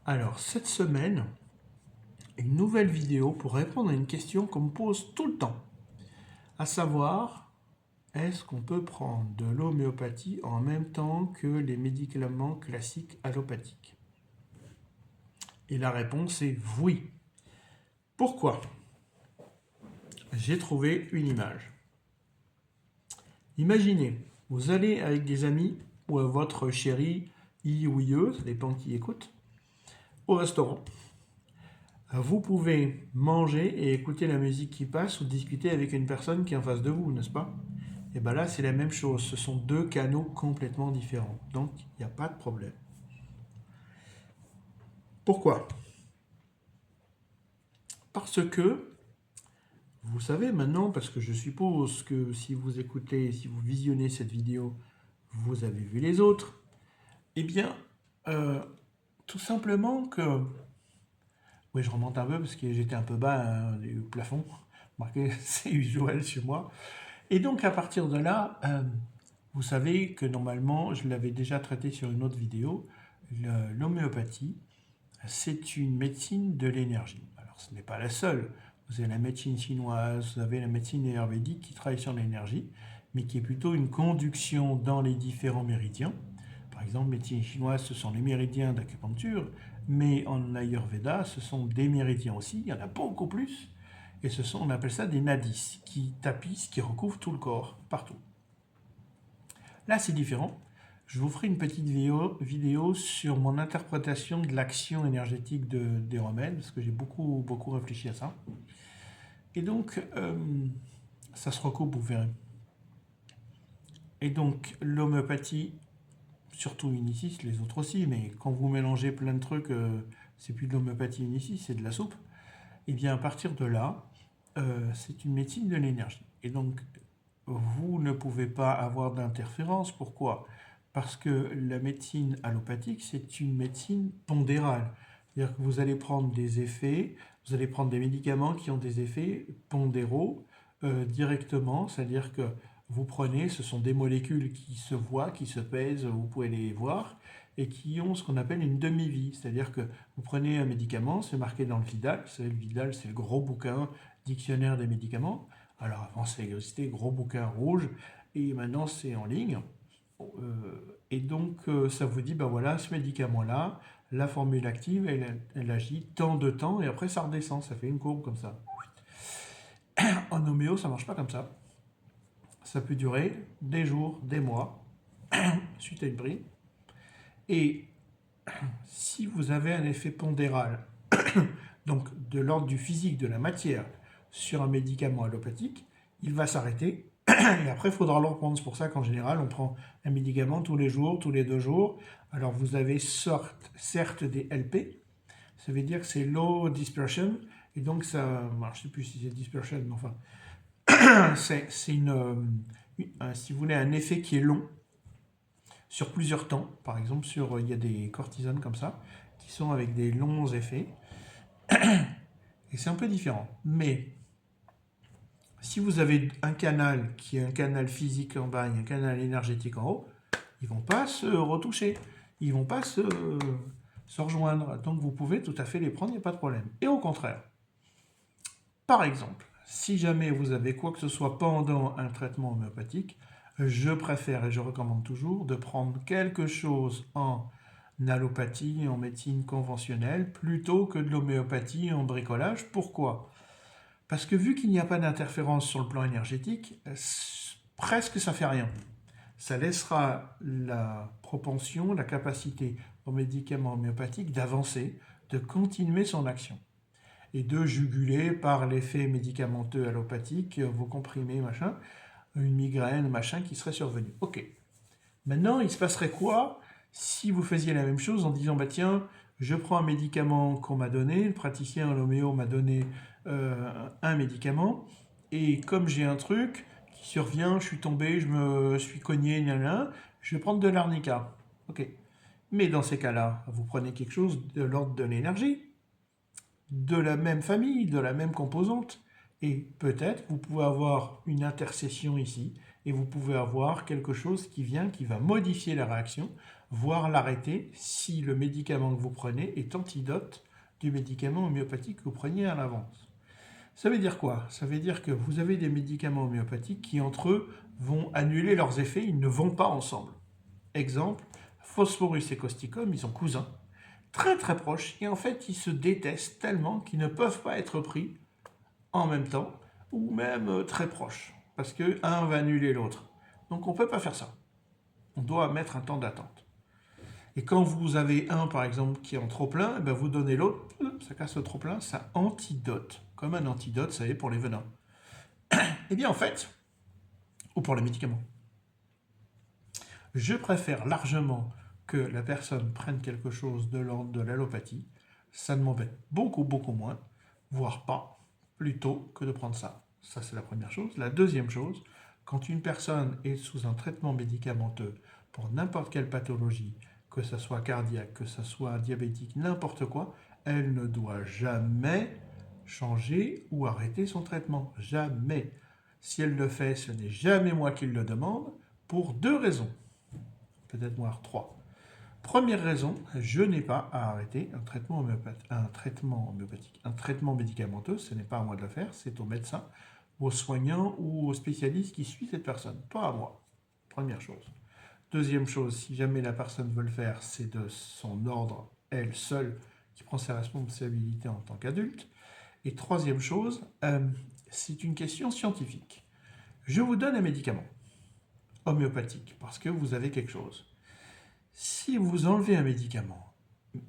Alors, cette semaine, une nouvelle vidéo pour répondre à une question qu'on me pose tout le temps. À savoir, est-ce qu'on peut prendre de l'homéopathie en même temps que les médicaments classiques allopathiques? Et la réponse est oui. Pourquoi? J'ai trouvé une image. Imaginez, vous allez avec des amis ou à votre chéri, i ou ie, ça dépend qui écoute, au restaurant. Vous pouvez manger et écouter la musique qui passe ou discuter avec une personne qui est en face de vous, n'est-ce pas? Et bien là, c'est la même chose. Ce sont deux canaux complètement différents. Donc, il n'y a pas de problème. Pourquoi? Parce que, vous savez maintenant, parce que je suppose que si vous écoutez, si vous visionnez cette vidéo, vous avez vu les autres, eh bien, tout simplement que... Oui, je remonte un peu parce que j'étais un peu bas du plafond. Marqué, c'est usuel chez moi. Et donc, à partir de là, vous savez que normalement, je l'avais déjà traité sur une autre vidéo, l'homéopathie, c'est une médecine de l'énergie. Alors, ce n'est pas la seule. Vous avez la médecine chinoise, vous avez la médecine ayurvédique qui travaille sur l'énergie, mais qui est plutôt une conduction dans les différents méridiens. Par exemple, médecine chinoise, ce sont les méridiens d'acupuncture, mais en Ayurveda, ce sont des méridiens aussi, il y en a beaucoup plus, et on appelle ça des nadis, qui tapissent, qui recouvrent tout le corps, partout. Là, c'est différent. Je vous ferai une petite vidéo sur mon interprétation de l'action énergétique des remèdes, parce que j'ai beaucoup réfléchi à ça. Et donc, ça se recoupe, vous verrez. Et donc, l'homéopathie, surtout unicis, les autres aussi, mais quand vous mélangez plein de trucs, c'est plus de l'homéopathie unicis, c'est de la soupe. Et bien, à partir de là, c'est une médecine de l'énergie. Et donc, vous ne pouvez pas avoir d'interférence. Pourquoi? Parce que la médecine allopathique, c'est une médecine pondérale. C'est-à-dire que vous allez prendre des effets, vous allez prendre des médicaments qui ont des effets pondéraux directement, c'est-à-dire que vous prenez, ce sont des molécules qui se voient, qui se pèsent, vous pouvez les voir, et qui ont ce qu'on appelle une demi-vie. C'est-à-dire que vous prenez un médicament, c'est marqué dans le Vidal, vous savez, le Vidal, c'est le gros bouquin dictionnaire des médicaments. Alors avant, ça existait, gros bouquin rouge, et maintenant, c'est en ligne. Et donc, ça vous dit, ben voilà, ce médicament-là, la formule active, elle agit tant de temps, et après, ça redescend, ça fait une courbe comme ça. En homéo, ça ne marche pas comme ça. Ça peut durer des jours, des mois, suite à une prise. Et si vous avez un effet pondéral, donc de l'ordre du physique, de la matière, sur un médicament allopathique, il va s'arrêter et après il faudra le reprendre. C'est pour ça qu'en général on prend un médicament tous les jours, tous les 2 jours. Alors vous avez certes des LP, ça veut dire que c'est low dispersion, et donc ça, je ne sais plus si c'est dispersion, mais enfin, c'est si vous voulez un effet qui est long, sur plusieurs temps. Par exemple, il y a des cortisones comme ça, qui sont avec des longs effets. Et c'est un peu différent. Mais si vous avez un canal qui est un canal physique en bas et un canal énergétique en haut, ils ne vont pas se retoucher. Ils ne vont pas se rejoindre. Donc vous pouvez tout à fait les prendre, il n'y a pas de problème. Et au contraire, par exemple, si jamais vous avez quoi que ce soit pendant un traitement homéopathique, je préfère et je recommande toujours de prendre quelque chose en allopathie, en médecine conventionnelle, plutôt que de l'homéopathie en bricolage. Pourquoi? Parce que vu qu'il n'y a pas d'interférence sur le plan énergétique, presque ça ne fait rien. Ça laissera la propension, la capacité au médicament homéopathique d'avancer, de continuer son action et de juguler par l'effet médicamenteux allopathique vos comprimés, machin, une migraine, machin, qui serait survenue. Ok. Maintenant, il se passerait quoi si vous faisiez la même chose en disant, bah tiens, je prends un médicament qu'on m'a donné, le praticien l'homéo m'a donné un médicament, et comme j'ai un truc qui survient, je suis tombé, je me suis cogné, je vais prendre de l'arnica. Ok. Mais dans ces cas-là, vous prenez quelque chose de l'ordre de l'énergie, de la même famille, de la même composante. Et peut-être vous pouvez avoir une intercession ici, et vous pouvez avoir quelque chose qui vient, qui va modifier la réaction, voire l'arrêter si le médicament que vous prenez est antidote du médicament homéopathique que vous preniez à l'avance. Ça veut dire quoi? Ça veut dire que vous avez des médicaments homéopathiques qui, entre eux, vont annuler leurs effets, ils ne vont pas ensemble. Exemple, Phosphorus et Causticum, ils sont cousins, très très proches, et en fait, ils se détestent tellement qu'ils ne peuvent pas être pris en même temps, ou même très proches, parce que un va annuler l'autre. Donc on ne peut pas faire ça. On doit mettre un temps d'attente. Et quand vous avez un, par exemple, qui est en trop-plein, ben vous donnez l'autre, ça casse le trop-plein, ça antidote. Comme un antidote, ça y est, pour les venins. Eh bien, en fait, ou pour les médicaments, je préfère largement que la personne prenne quelque chose de l'ordre de l'allopathie. Ça ne m'embête beaucoup, beaucoup moins, voire pas, plutôt que de prendre ça. Ça, c'est la première chose. La deuxième chose, quand une personne est sous un traitement médicamenteux pour n'importe quelle pathologie, que ce soit cardiaque, que ce soit diabétique, n'importe quoi, elle ne doit jamais changer ou arrêter son traitement. Jamais. Si elle le fait, ce n'est jamais moi qui le demande, pour deux raisons. Peut-être moins trois. Première raison, je n'ai pas à arrêter un traitement homéopathique. Un traitement médicamenteux, ce n'est pas à moi de le faire, c'est au médecin, au soignant ou au spécialiste qui suit cette personne, pas à moi. Première chose. Deuxième chose, si jamais la personne veut le faire, c'est de son ordre, elle seule, qui prend ses responsabilités en tant qu'adulte. Et troisième chose, c'est une question scientifique. Je vous donne un médicament homéopathique parce que vous avez quelque chose. Si vous enlevez un médicament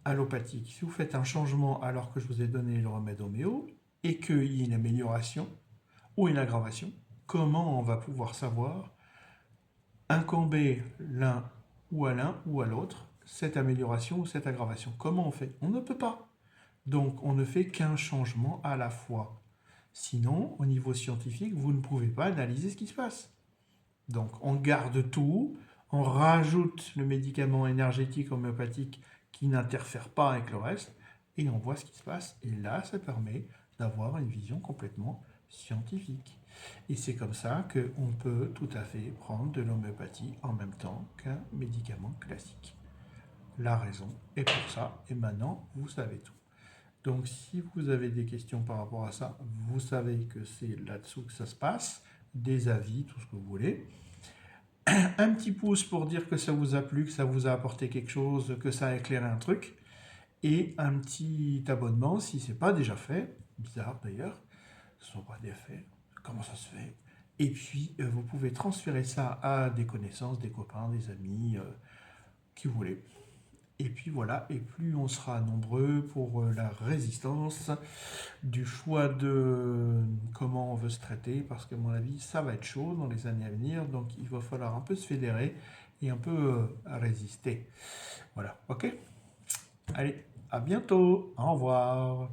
allopathique, si vous faites un changement alors que je vous ai donné le remède homéo et qu'il y ait une amélioration ou une aggravation, comment on va pouvoir savoir incomber l'un ou à l'autre cette amélioration ou cette aggravation? Comment on fait? On ne peut pas. Donc on ne fait qu'un changement à la fois. Sinon, au niveau scientifique, vous ne pouvez pas analyser ce qui se passe. Donc on garde tout, on rajoute le médicament énergétique homéopathique qui n'interfère pas avec le reste, et on voit ce qui se passe. Et là, ça permet d'avoir une vision complètement scientifique. Et c'est comme ça qu'on peut tout à fait prendre de l'homéopathie en même temps qu'un médicament classique. La raison est pour ça, et maintenant, vous savez tout. Donc si vous avez des questions par rapport à ça, vous savez que c'est là-dessous que ça se passe, des avis, tout ce que vous voulez. Un petit pouce pour dire que ça vous a plu, que ça vous a apporté quelque chose, que ça a éclairé un truc. Et un petit abonnement si ce n'est pas déjà fait. Bizarre d'ailleurs, ce ne sont pas déjà faits. Comment ça se fait? Et puis vous pouvez transférer ça à des connaissances, des copains, des amis, qui vous voulez. Et puis voilà, et plus on sera nombreux pour la résistance, du choix de comment on veut se traiter, parce que à mon avis, ça va être chaud dans les années à venir, donc il va falloir un peu se fédérer et un peu résister. Voilà, ok? Allez, à bientôt, au revoir.